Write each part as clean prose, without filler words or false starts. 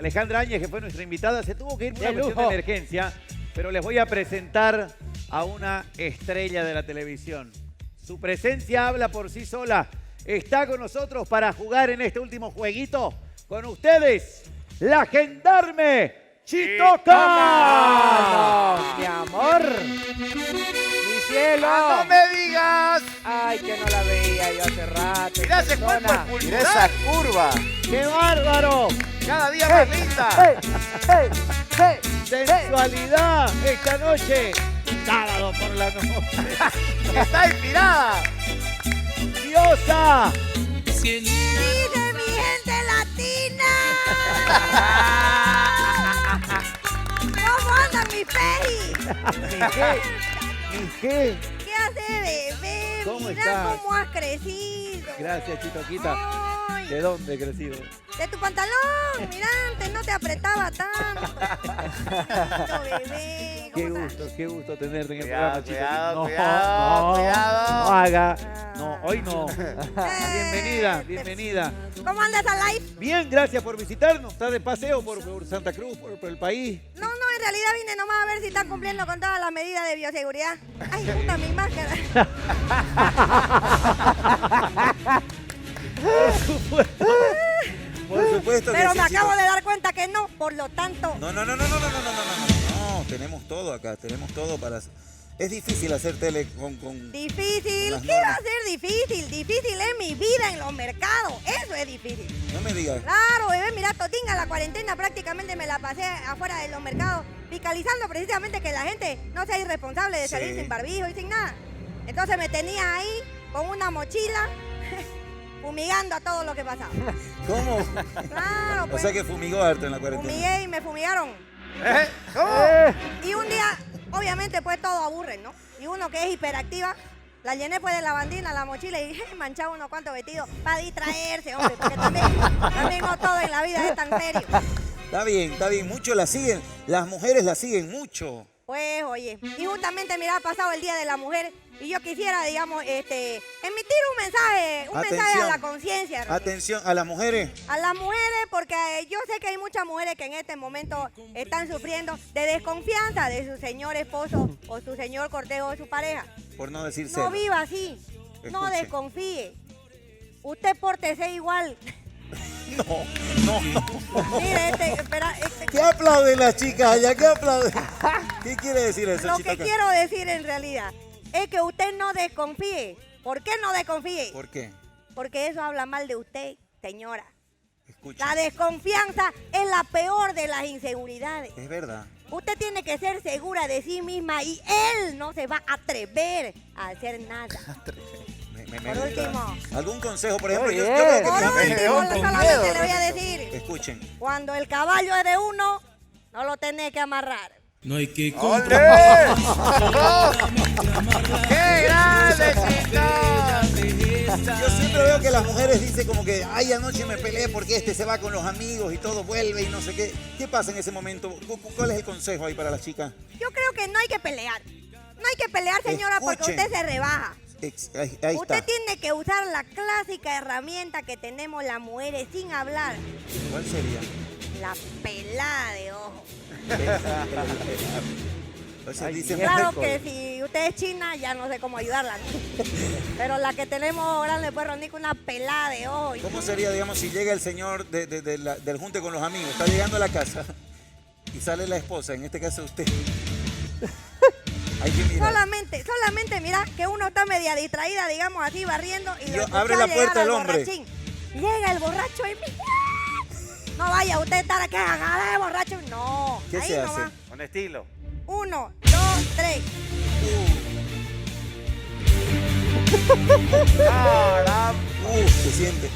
Alejandra Áñez, que fue nuestra invitada, se tuvo que ir por una cuestión de emergencia, pero les voy a presentar a una estrella de la televisión. Su presencia habla por sí sola. Está con nosotros para jugar en este último jueguito. Con ustedes, la gendarme Chitoca. Mi amor. Mi cielo. ¡No me digas! Ay, que no la veía yo hace rato. Mirá ese cuerpo persona. escultural. Mirá esa curva. ¡Qué bárbaro! Cada día más linda. Sensualidad esta noche. Sábado por la noche. Está inspirada. ¡Diosa! ¡Vive mi gente latina! ¿Cómo andan mis pejis? ¿Y qué? ¿Qué hace, bebé? ¿Cómo Mira estás? cómo has crecido. Gracias, Chitoquita. Ay, ¿De dónde he crecido? de tu pantalón. Mira, antes no te apretaba tanto. Lindo, bebé. ¿Cómo estás? Qué gusto tenerte en el Cuidado, programa, Chitoquita. cuidado, cuidado. No haga. No, hoy no. Bienvenida, Eh, bienvenida. ¿Cómo andas a live? Bien, gracias por visitarnos. ¿Estás de paseo por Santa Cruz, por el país? No, en realidad vine nomás a ver si están cumpliendo con todas las medidas de bioseguridad. Ay, puta, mi máscara. Por supuesto que Pero sí, me chicos. acabo de dar cuenta que no, por lo tanto. No, tenemos todo acá, tenemos todo para... Es difícil hacer tele con Difícil. las ¿Qué va a normas. ser difícil? Difícil es mi vida en los mercados. Eso es difícil. No me digas. Claro, bebé, mira, Totinga, la cuarentena prácticamente me la pasé afuera de los mercados, fiscalizando precisamente que la gente no sea irresponsable de salir Sí. sin barbijo y sin nada. Entonces me tenía ahí con una mochila, fumigando a todo lo que pasaba. ¿Cómo? Claro, O pues. sea que fumigó harto en la cuarentena. Fumigué y me fumigaron. ¿Cómo? Y un día, obviamente, pues todo aburre, ¿no? Y uno que es hiperactiva, la llené pues de lavandina, la mochila y manchaba unos cuantos vestidos para distraerse, hombre, porque también no todo en la vida es tan serio. Está bien. Muchos la siguen. Las mujeres la siguen mucho. Pues, oye, y justamente, mira, ha pasado el Día de la Mujer y yo quisiera, digamos, emitir un mensaje a Atención. la conciencia. Ronnie. Atención a las mujeres. A las mujeres, porque yo sé que hay muchas mujeres que en este momento están sufriendo de desconfianza de su señor esposo o su señor cortejo de su pareja. Por no decir No celo. viva así, no Escuche. desconfíe. Usted pórtese igual. No. Mire, espera, ¿Qué aplauden las chicas allá? ¿Qué aplauden? ¿Qué quiere decir eso, lo que Chitoca? quiero decir en realidad es que usted no desconfíe. ¿Por qué no desconfíe? ¿Por qué? Porque eso habla mal de usted, señora. Escucha. La desconfianza es la peor de las inseguridades. Es verdad. Usted tiene que ser segura de sí misma y él no se va a atrever a hacer nada. Me Por gusta. último. ¿Algún consejo? Por ejemplo, yo Muy creo que Por mis amigas- último, con solamente miedo, le voy a Rosito. decir, Escuchen. cuando el caballo es de uno, no lo tenés que amarrar. No hay que ¡Olé! comprar. ¡Qué grande, Chito! Yo siempre veo que las mujeres dicen como que, ay, anoche me peleé porque este se va con los amigos y todo vuelve y no sé qué. ¿Qué pasa en ese momento? ¿Cuál es el consejo ahí para las chicas? Yo creo que no hay que pelear. No hay que pelear, señora, porque Escuchen. usted se rebaja. Ahí Usted está. tiene que usar la clásica herramienta que tenemos las mujeres sin hablar. ¿Cuál sería? La pelada de ojo. O sea, Ay, dicen, Claro que si usted es china, ya no sé cómo ayudarla, ¿no? Pero la que tenemos grande, pues, Ronico, una pelada de ojo. ¿cómo sería, digamos, si llega el señor del junte con los amigos, está llegando a la casa y sale la esposa, en este caso usted? Hay que mirar. Solamente mira que uno está media distraída, digamos así, barriendo y Yo- lo abre escucha la puerta llegar el al hombre. borrachín. Llega el borracho y mira. No vaya usted a estar aquí agarrada de borracho. No. ¿Qué ahí se hace? nomás. Con estilo. 1, 2, 3. Se siente.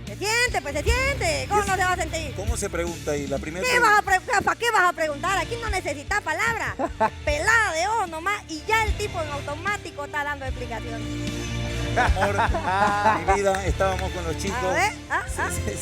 Se siente, pues se siente. ¿Cómo no se va a sentir? ¿Cómo se pregunta ahí? La primera ¿Qué vas a ¿Para qué vas a preguntar? Aquí no necesitas palabras. Pelada de ojo nomás y ya el tipo en automático está dando explicaciones. amor, mi vida, estábamos con los chicos. A ver,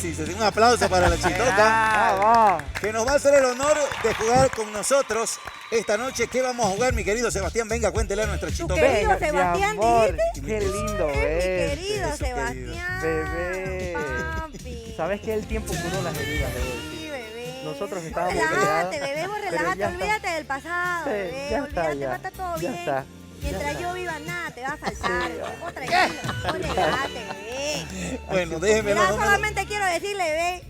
Sí, un aplauso para la Chitoca, que nos va a hacer el honor de jugar con nosotros esta noche. ¿Qué vamos a jugar, mi querido Sebastián? Venga, cuéntele a nuestra Tu Chitoca. querido Venga, mi Sebastián, amor. dijiste. Qué lindo Es mi verte. querido Eso, querido. Sebastián. Bebé. Papi. ¿Sabes que el tiempo curó las heridas, debo decir? Sí, bebé. Nosotros Vos estábamos relájate, peleados, bebé, vos pero relájate, ya está. olvídate del pasado, Sí, bebé, ya está, olvídate, ya. va a estar todo Ya bien. está. Mientras Ya yo está. viva, nada te va a faltar. Sí, Vos tranquilo, vos relájate, bebé. Bueno, déjeme Mira, más o menos. solamente quiero decirle, bebé,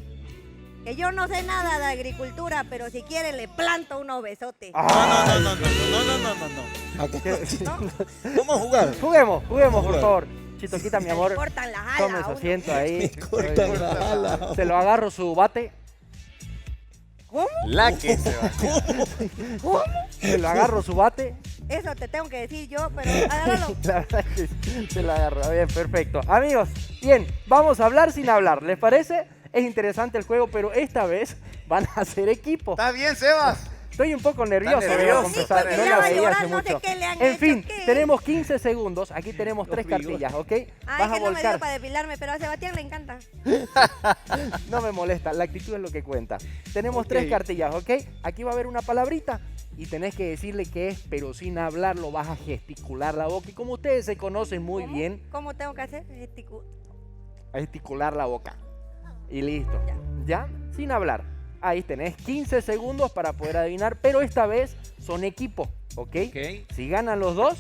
que yo no sé nada de agricultura, pero si quiere le planto unos besotes. No. Acá- Vamos a jugar. Juguemos, por Jugar. favor. Chito, quita, mi Le amor. cortan las alas Tome a su uno. asiento ahí. Cortan la ala. Se lo agarro su bate. ¿Cómo? La que se va. Se lo agarro su bate. Eso te tengo que decir yo, pero agárralo. La verdad es que se lo agarro. Bien, perfecto. Amigos, bien, vamos a hablar sin hablar. ¿Les parece? Es interesante el juego, pero esta vez van a ser equipo. ¿Estás bien, Sebas? Estoy un poco nervioso, ¿Estás debo nervioso? confesar. Sí, porque No ya la va a veía llorar, hace no sé mucho. qué le han En hecho, fin, ¿qué? tenemos 15 segundos. Aquí tenemos 3 cartillas, ¿ok? Ay, Vas que a no me dio volcar. para depilarme, pero a Sebastián le encanta. No me molesta, la actitud es lo que cuenta. Tenemos Ok. 3 cartillas, ¿ok? Aquí va a haber una palabrita y tenés que decirle qué es, pero sin hablarlo vas a gesticular la boca. Y como ustedes se conocen muy ¿Cómo? bien, ¿Cómo tengo que hacer? a gesticular la boca. Y listo. ¿Ya? Sin hablar. Ahí tenés 15 segundos para poder adivinar, pero esta vez son equipo, ¿ok? Ok. Si ganan los dos,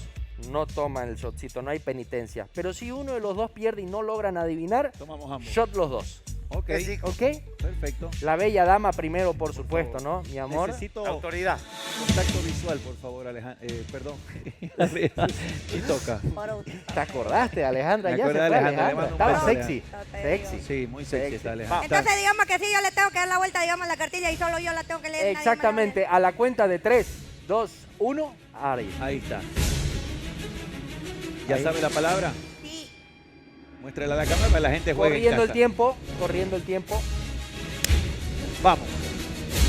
no toman el shotcito, no hay penitencia. Pero si uno de los dos pierde y no logran adivinar, Tomamos ambos. shot los dos, Ok. Que sí, ¿ok? Perfecto. La bella dama primero, por supuesto, ¿no? Mi amor. Necesito autoridad. contacto visual, por favor, Alejandro. Perdón. Y toca. ¿Te acordaste, Alejandra? Me Ya se acordé fue, de Alejandra, le Alejandra. mando un Estaba beso, sexy. Alejandra. Sexy. Sí, muy sexy Sexy. está Alejandro. Entonces digamos que sí, yo le tengo que dar la vuelta, digamos, a la cartilla y solo yo la tengo que leer. nadie más la Exactamente. A la cuenta de 3, 2, 1, ahí. Ahí está. ¿Ya Ahí. sabe la palabra? lee. Sí. Muéstrala a la cámara para que la gente juegue en Corriendo el casa. tiempo, corriendo el tiempo. Vamos.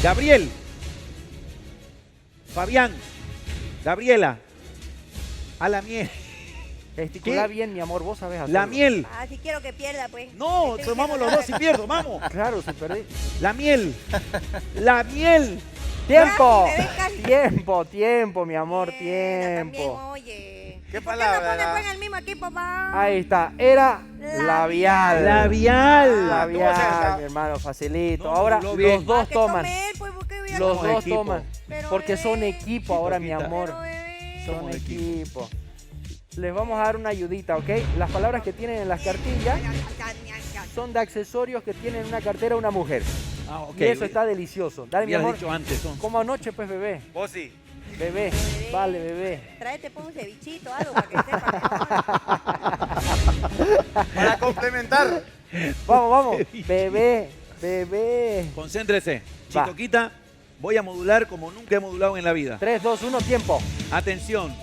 Gabriel. Fabián. Gabriela. A la miel. Gesticula ¿Qué? bien, mi amor, vos sabés hacerlo. La miel. Ah, si quiero que pierda, pues. No, Estoy tomamos diciendo los dos y pierdo, vamos. Claro, si perdí. La miel. La miel. ¡Tiempo! Casi, bebé, casi. Tiempo, mi amor, Mira, también, tiempo. oye. ¿Qué ¿Y por palabra qué no pone era? pues en el mismo equipo, pa? Ahí está, era labial. Labial. Labial, mi hermano, facilito. No, Ahora moduló los bien. dos Que toman. tome él, pues, ¿por qué voy a Los Somos tomar? dos equipo. toman. Pero, Porque son bebé. equipo ahora, mi Chiquita. amor. Pero, bebé. Son Somos equipo. Les vamos a dar una ayudita, ¿ok? Las palabras que tienen en las cartillas son de accesorios que tiene en una cartera una mujer. Ah, ok. Y eso está delicioso. Dale, mi Hubieras amor. dicho antes, son. Como anoche, pues, bebé. Vos sí. Bebé. Bebé. Vale, bebé. Tráete pues un cevichito, algo para que sepa. Para complementar. Vamos. Bebé. Bebé. Concéntrese. Va. Chitoquita, voy a modular como nunca he modulado en la vida. 3, 2, 1, tiempo. Atención.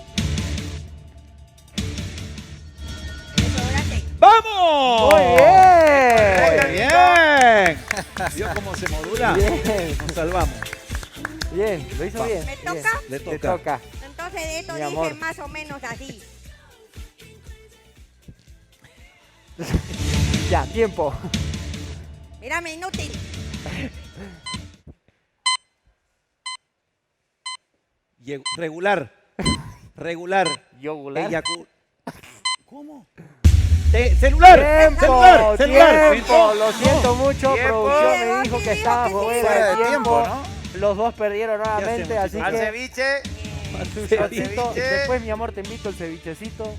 Desodorante. ¡Vamos! Muy bien. Muy bien. ¿Vio cómo se modula? Bien. Nos salvamos. Bien, lo hizo Va. bien. ¿Me bien. toca? Le Te toca. toca. Entonces de esto Mi dije amor. más o menos así. Ya, tiempo. Mírame, inútil. Regular. Regular. Yogular. ¿Cómo? Celular. Tiempo, Celular. tiempo. Lo siento mucho. Tiempo. Producción me Llegó, dijo sí que dijo estaba que sí. fuera Fuera de de tiempo. tiempo, Los dos perdieron nuevamente, hacemos, así Al que ceviche. shotcito. ceviche. Después, mi amor, te invito el cevichecito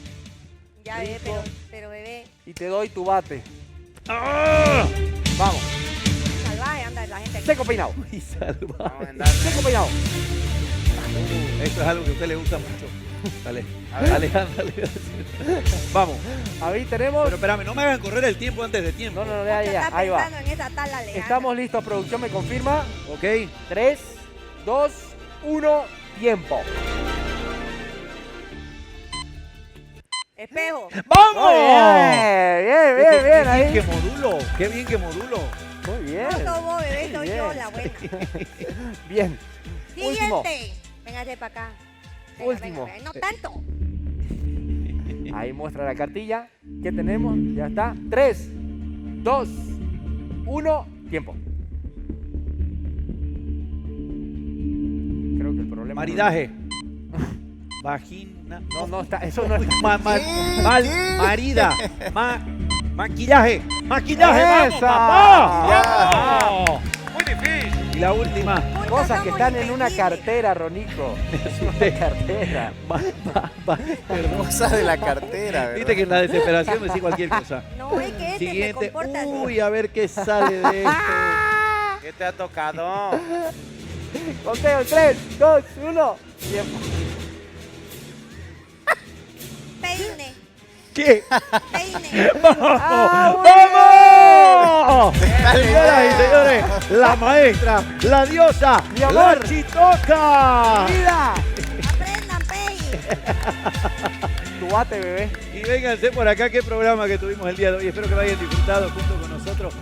Ya, bebé, Rico. pero bebé, y te doy tu bate. ¡Ah! Vamos. salvaje anda la gente aquí. Seco peinado. Muy salvaje. Vamos a andar. Seco peinado. Esto es algo que a usted le gusta mucho. Dale. Alejandra le voy a decir. Vamos. Ahí tenemos. Pero espérame, no me hagan correr el tiempo antes de tiempo. No, ya, Usted ya. está Ahí va. pensando en esa tabla legal. Estamos listos, producción me confirma. Ok. 3, 2, 1, tiempo. Espejo. ¡Vamos! Bien, bien, bien, Qué bien, ahí. bien que modulo. Qué bien que modulo. Muy bien. No sos vos, bebé, soy Muy yo bien. la buena. Bien. Último. Siguiente. Véngase para acá. Venga, Último. venga, no tanto. Ahí muestra la cartilla. ¿Qué tenemos? Ya está. 3, 2, 1, tiempo. Creo que el problema. Maridaje. Vagina. No, está. Eso no está. Mal. Marida. Maquillaje, maquillaje, vamos, ¡Esa! papá. Vamos. Muy difícil. Y la última. Muchos Cosas son que muy están en una insensibles. cartera, Ronico. Una cartera. Perdón. Cosas de la cartera, ¿verdad? Viste que en la desesperación me decís cualquier cosa. No, es que este se Siguiente. comporta así. Uy, a ver qué sale de esto. ¿Qué te ha tocado? Conteo, 3, 2, 1. Tiempo. Peine, ¿Qué? peine. ¡Vamos! ¡Vamos! Señoras y señores, la maestra, la diosa, Mi amor. la chitoca. ¡Mira! Aprendan, pey. Tu bate, bebé. Y vénganse por acá, qué programa que tuvimos el día de hoy. Espero que lo hayan disfrutado junto con nosotros.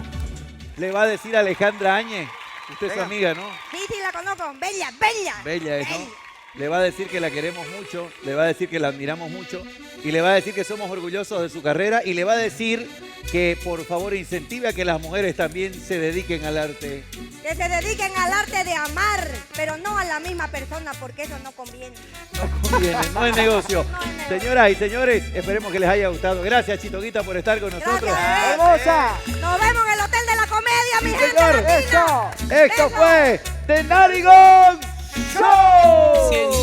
Le va a decir Alejandra Áñez, usted es su amiga, ¿no? Sí, sí, la conozco. Bella, bella. Bella es, ¿no? Le va a decir que la queremos mucho, le va a decir que la admiramos mucho y le va a decir que somos orgullosos de su carrera y le va a decir que por favor incentive a que las mujeres también se dediquen al arte. Que se dediquen al arte de amar, pero no a la misma persona, porque eso no conviene. No conviene, no es negocio. No es negocio. Señoras y señores, esperemos que les haya gustado. Gracias, Chitoguita, por estar con nosotros. Gracias, bebé. ¡Hermosa! Nos vemos en el Hotel de la Comedia, mi Sí, gente señor. latina. ¡Eso! Esto Besos. fue The Narigón Show.